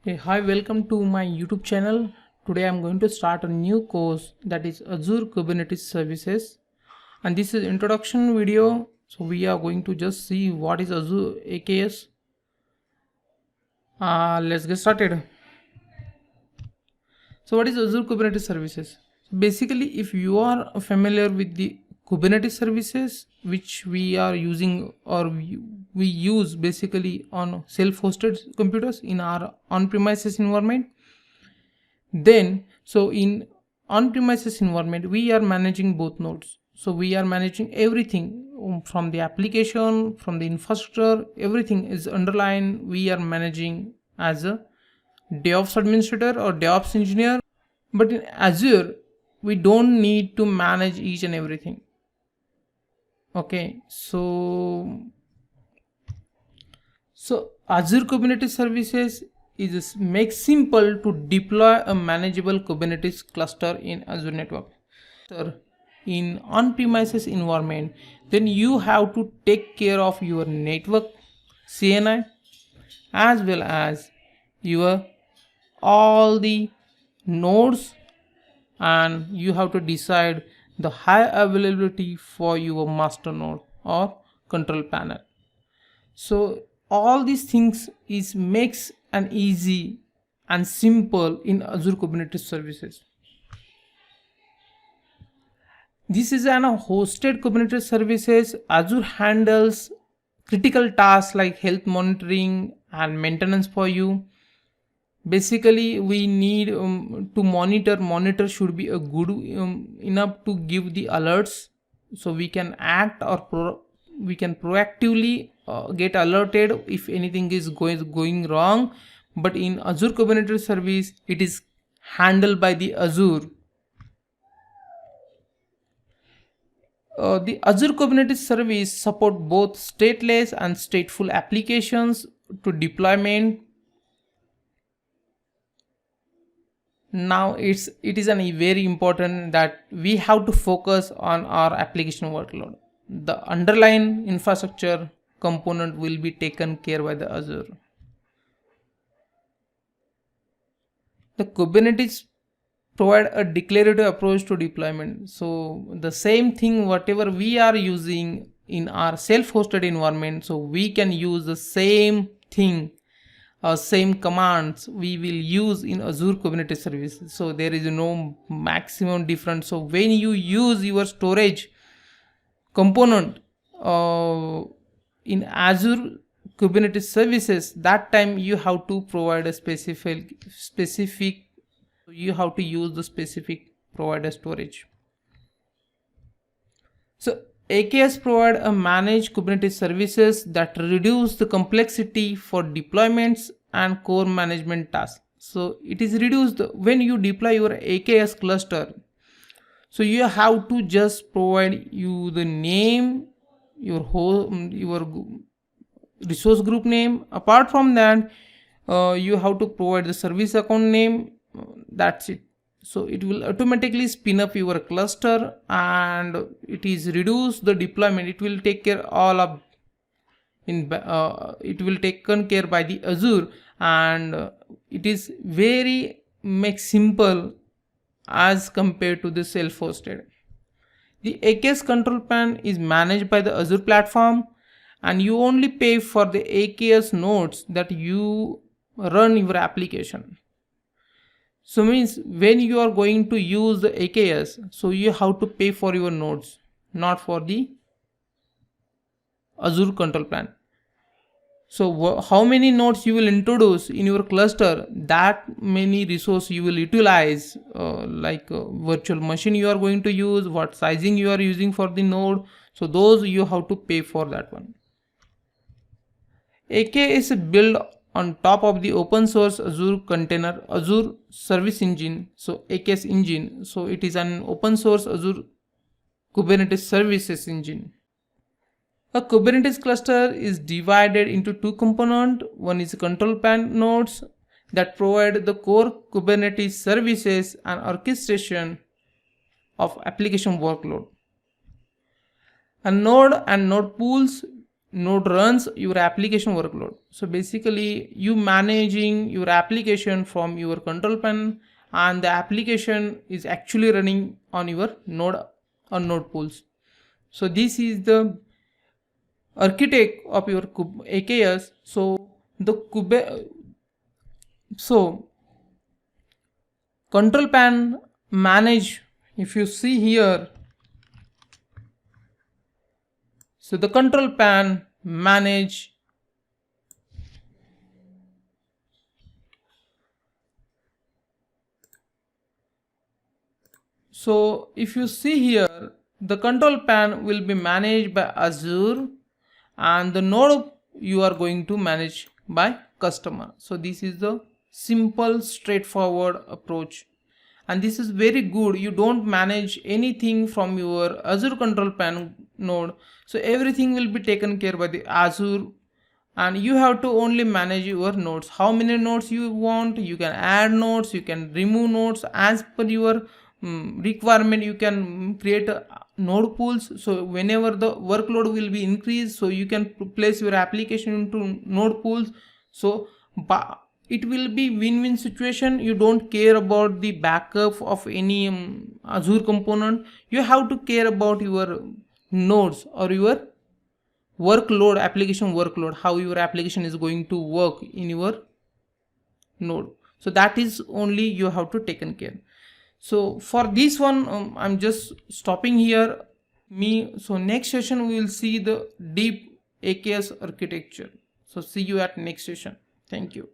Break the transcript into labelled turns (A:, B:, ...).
A: Hey, hi, welcome to my YouTube channel. Today I'm going to start a new course that is Azure Kubernetes Services, and this is introduction video. So we are going to just see what is Azure AKS. Let's get started. So what is Azure Kubernetes Services? Basically, if you are familiar with the Kubernetes services which we are using or we use basically on self-hosted computers in our on-premises environment, then so in on-premises environment we are managing both nodes. So we are managing everything from the application, from the infrastructure, everything is underlying. We are managing as a DevOps administrator or DevOps engineer. But in Azure, we don't need to manage each and everything. Okay, so Azure Kubernetes Services is makes simple to deploy a manageable Kubernetes cluster in Azure network. In on-premises environment, then you have to take care of your network CNI as well as your all the nodes, and you have to decide the high availability for your master node or control panel. So all these things is makes an easy and simple in Azure Kubernetes services. This is an hosted Kubernetes services. Azure handles critical tasks like health monitoring and maintenance for you. Basically we need to monitor should be a good enough to give the alerts, so we can act or we can proactively get alerted if anything is going wrong. But in Azure Kubernetes service it is handled by the Azure. The Azure Kubernetes service support both stateless and stateful applications to deployment. Now it is a very important that we have to focus on our application workload. The underlying infrastructure component will be taken care by the Azure. The Kubernetes provide a declarative approach to deployment. So the same thing whatever we are using in our self-hosted environment, so we can use the same thing, same commands we will use in Azure Kubernetes services. So there is no maximum difference. So when you use your storage component in Azure Kubernetes services, that time you have to provide a specific you have to use the specific provider storage. So AKS provide a managed Kubernetes services that reduce the complexity for deployments and core management tasks. So it is reduced when you deploy your AKS cluster. So you have to just provide you the name, your whole your resource group name. Apart from that, you have to provide the service account name. That's it. So it will automatically spin up your cluster and it is reduce the deployment. It will take care all of it will taken care by the Azure, and it is very make simple as compared to the self-hosted. The AKS control plan is managed by the Azure platform, and you only pay for the AKS nodes that you run your application. So means when you are going to use the AKS, so you have to pay for your nodes, not for the Azure control plan. So how many nodes you will introduce in your cluster, that many resource you will utilize, like virtual machine you are going to use, what sizing you are using for the node. So those you have to pay for that one. AK is built on top of the open source Azure container, Azure service engine, so AKS engine. So it is an open source Azure Kubernetes services engine. A Kubernetes cluster is divided into two components. One is control plan nodes that provide the core Kubernetes services and orchestration of application workload. A node and node pools node runs your application workload. So basically you managing your application from your control panel, and the application is actually running on your node or node pools. So this is the architect of your AKS. So the control pan manage, if you see here, so the control pan manage so if you see here, the control pan will be managed by Azure, and the node you are going to manage by customer. So this is the simple straightforward approach, and this is very good. You don't manage anything from your Azure control pan node, so everything will be taken care by the Azure, and you have to only manage your nodes. How many nodes you want, you can add nodes, you can remove nodes as per your requirement. You can create node pools, so whenever the workload will be increased, so you can place your application into node pools. So it will be win-win situation. You don't care about the backup of any Azure component. You have to care about your nodes or your workload, application workload, how your application is going to work in your node. So that is only you have to taken care. So for this one, I'm just stopping here. So next session we will see the deep AKS architecture. So see you at next session. Thank you.